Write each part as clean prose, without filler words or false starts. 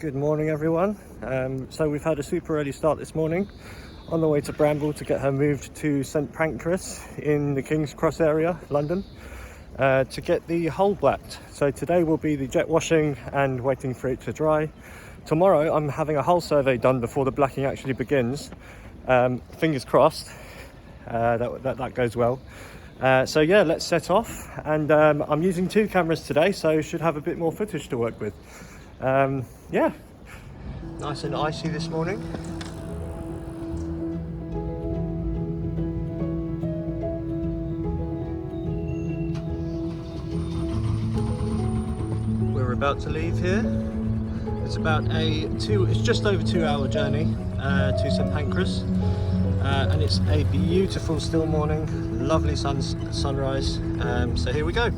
Good morning everyone. So we've had a super early start this morning on the way to Bramble to get her moved to St Pancras in the King's Cross area, London, to get the hull blacked. So today will be the jet washing and waiting for it to dry. Tomorrow I'm having a hull survey done before the blacking actually begins. Fingers crossed that goes well. So yeah, let's set off, and I'm using 2 cameras today, so should have a bit more footage to work with. Yeah, nice and icy this morning. We're about to leave here. It's about it's just over 2-hour journey to St Pancras, and it's a beautiful still morning, lovely sunrise. So here we go.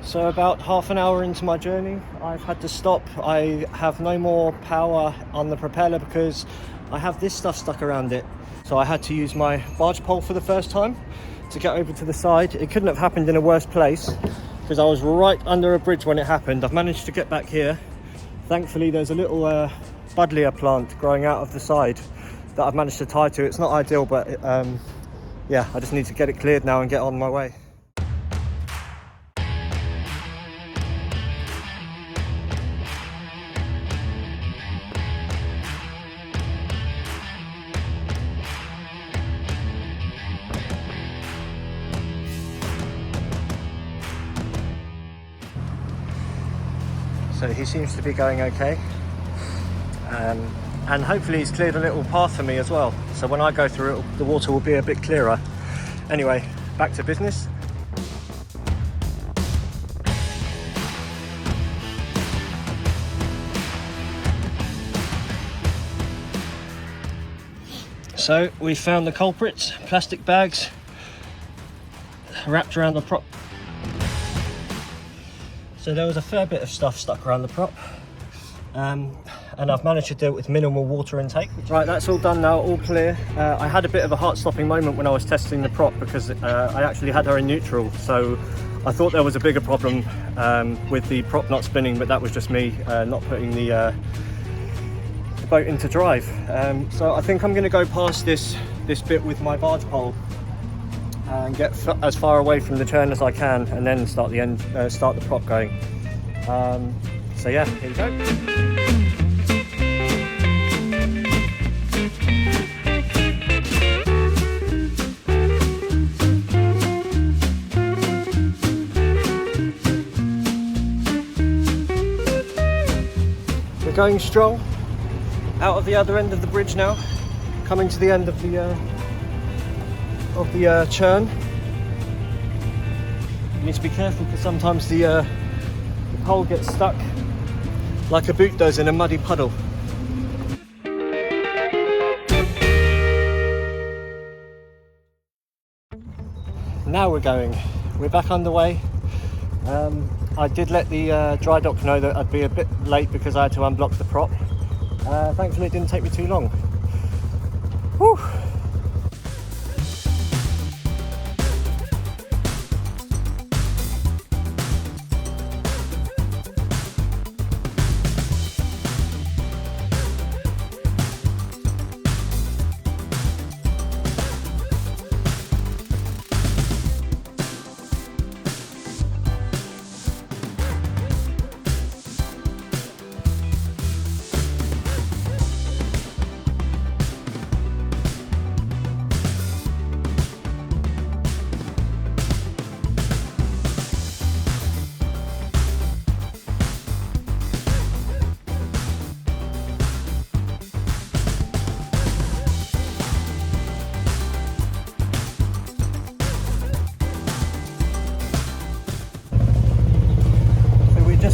So about half an hour into my journey, I've had to stop. I have no more power on the propeller because I have this stuff stuck around it. So I had to use my barge pole for the first time to get over to the side. It couldn't have happened in a worse place because I was right under a bridge when it happened. I've managed to get back here. Thankfully there's a little buddleia plant growing out of the side that I've managed to tie to. It's not ideal, but yeah, I just need to get it cleared now and get on my way. So he seems to be going okay, and hopefully he's cleared a little path for me as well, so when I go through it the water will be a bit clearer. Anyway, back to business. So we found the culprits, plastic bags wrapped around the prop. So there was a fair bit of stuff stuck around the prop, and I've managed to do it with minimal water intake. Right, that's all done now, all clear. I had a bit of a heart-stopping moment when I was testing the prop because I actually had her in neutral, so I thought there was a bigger problem with the prop not spinning, but that was just me not putting the boat into drive. So I think I'm going to go past this bit with my barge pole and get as far away from the turn as I can, and then start the prop going. So yeah, here we go. Going strong out of the other end of the bridge now, coming to the end of the churn. You need to be careful because sometimes the pole gets stuck like a boot does in a muddy puddle. Now we're back underway. I did let the dry dock know that I'd be a bit late because I had to unblock the prop. Thankfully it didn't take me too long. Whew.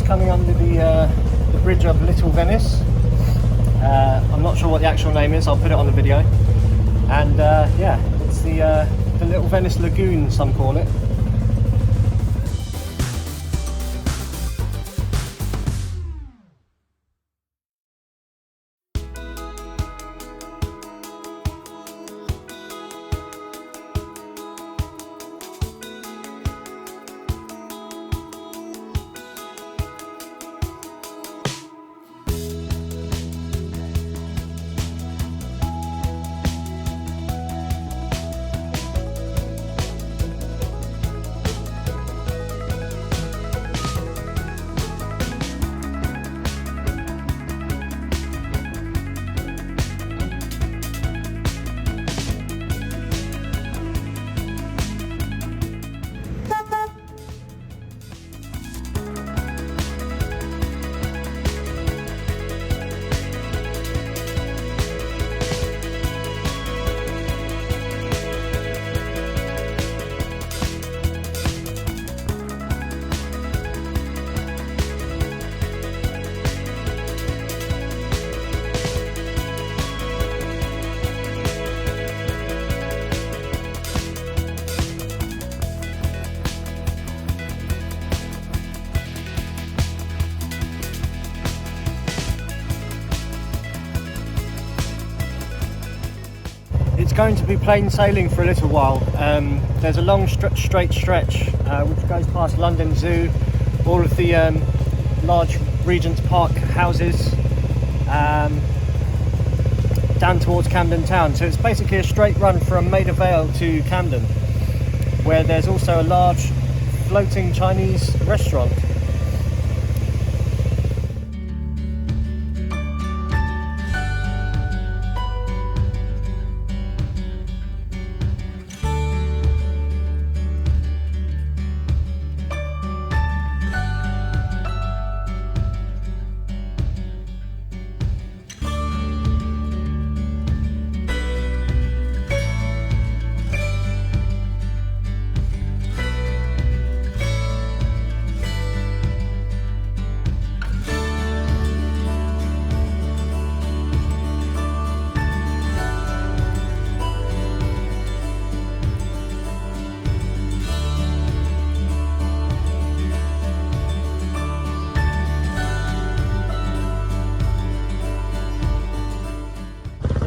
Coming under the bridge of Little Venice. I'm not sure what the actual name is, I'll put it on the video. And yeah, it's the Little Venice Lagoon, some call it. It's going to be plain sailing for a little while. There's a long straight stretch which goes past London Zoo, all of the large Regent's Park houses, down towards Camden Town. So it's basically a straight run from Maida Vale to Camden, where there's also a large floating Chinese restaurant.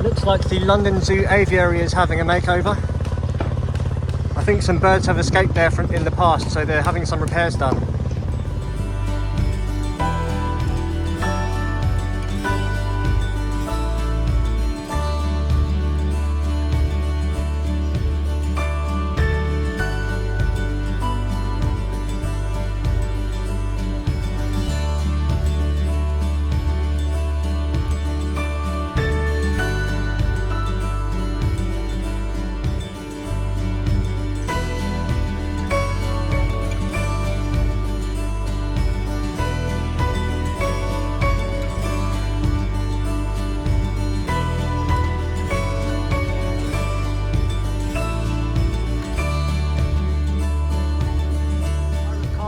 Looks like the London Zoo aviary is having a makeover. I think some birds have escaped there in the past, so they're having some repairs done.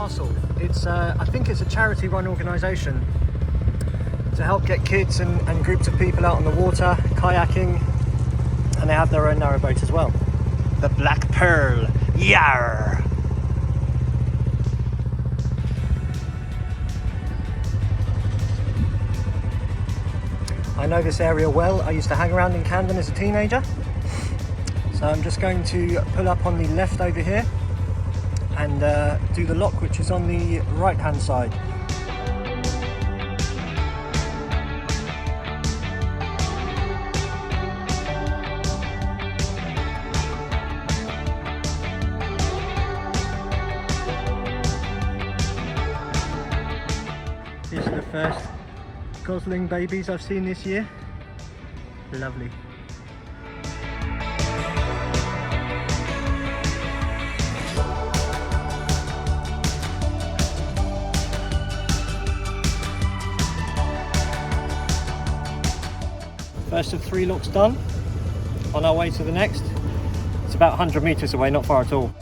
Castle. It's I think it's a charity run organisation to help get kids and groups of people out on the water, kayaking, and they have their own narrowboat as well. The Black Pearl, yar! I know this area well. I used to hang around in Camden as a teenager. So I'm just going to pull up on the left over here and do the lock, which is on the right hand side. These are the first gosling babies I've seen this year. Lovely. First of 3 looks done. On our way to the next. It's about 100 meters away, not far at all.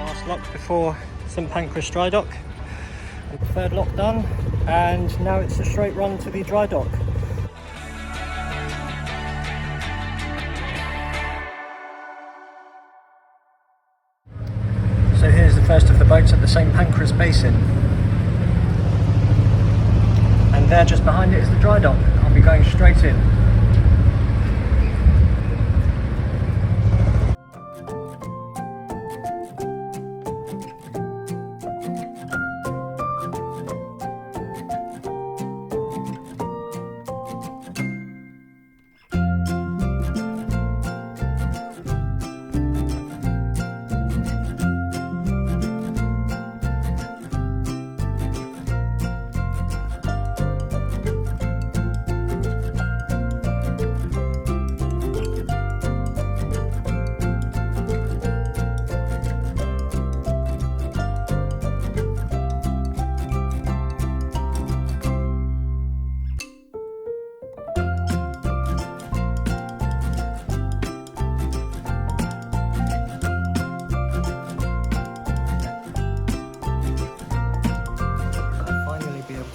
Last lock before St Pancras dry dock. Third lock done, and now it's a straight run to the dry dock. So here's the first of the boats at the St Pancras Basin, and there just behind it is the dry dock. I'll be going straight in.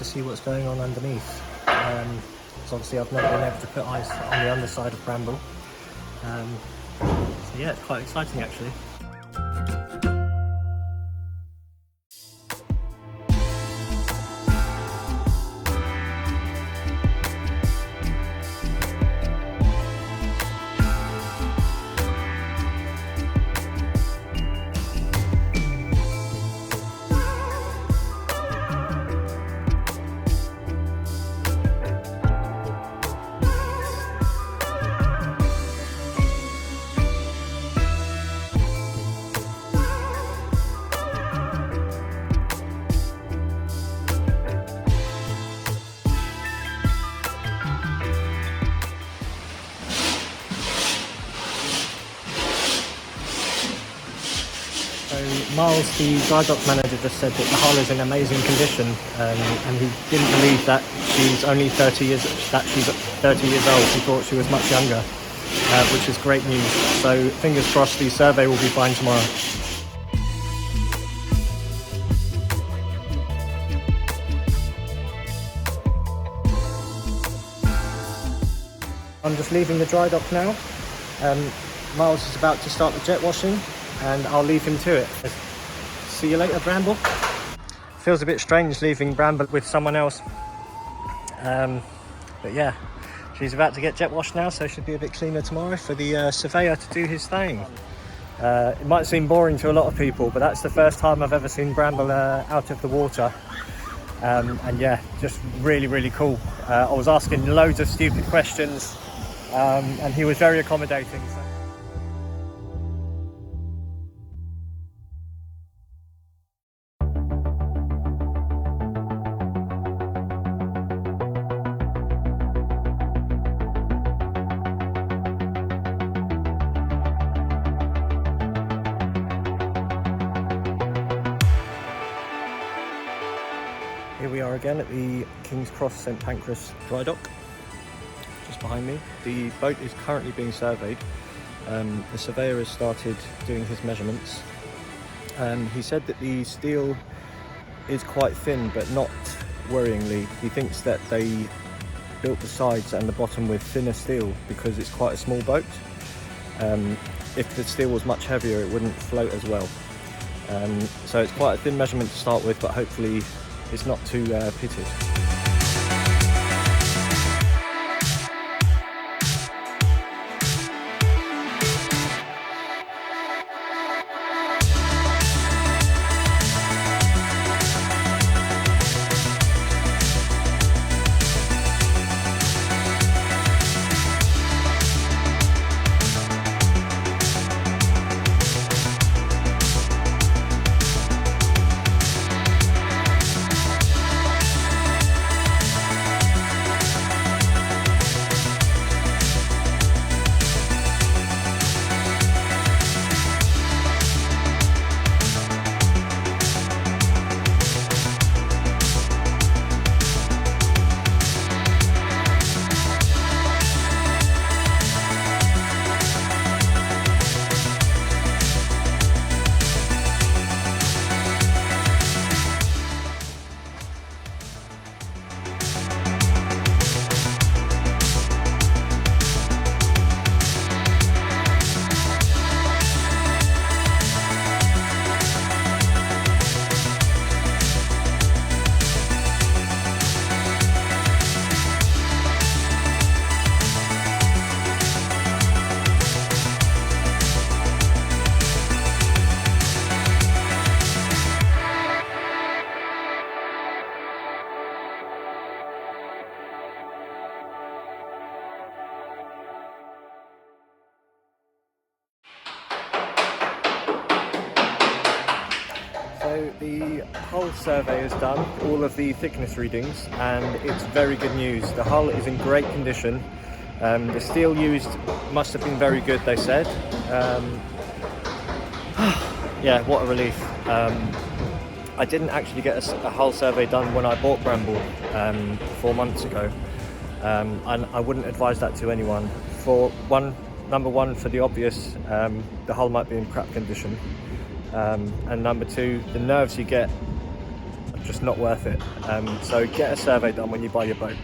See what's going on underneath. So obviously I've never been able to put eyes on the underside of Bramble. So yeah, it's quite exciting actually. Miles, the dry dock manager, just said that the hull is in amazing condition, and he didn't believe that she's only 30 years old. He thought she was much younger, which is great news. So fingers crossed the survey will be fine tomorrow. I'm just leaving the dry dock now. Miles is about to start the jet washing, and I'll leave him to it. See you later, Bramble. Feels a bit strange leaving Bramble with someone else. But yeah, she's about to get jet washed now, so she'll be a bit cleaner tomorrow for the surveyor to do his thing. It might seem boring to a lot of people, but that's the first time I've ever seen Bramble out of the water. And yeah, just really, really cool. I was asking loads of stupid questions, and he was very accommodating. So. are again at the King's Cross St Pancras dry dock, just behind me. The boat is currently being surveyed. The surveyor has started doing his measurements. He said that the steel is quite thin, but not worryingly. He thinks that they built the sides and the bottom with thinner steel because it's quite a small boat. If the steel was much heavier, it wouldn't float as well. So it's quite a thin measurement to start with, but hopefully it's not too pitted. So the hull survey is done, all of the thickness readings, and it's very good news. The hull is in great condition. The steel used must have been very good, they said. Yeah, what a relief. I didn't actually get a hull survey done when I bought Bramble 4 months ago, and I wouldn't advise that to anyone. Number one, for the obvious, the hull might be in crap condition. And number two, the nerves you get are just not worth it. So get a survey done when you buy your boat.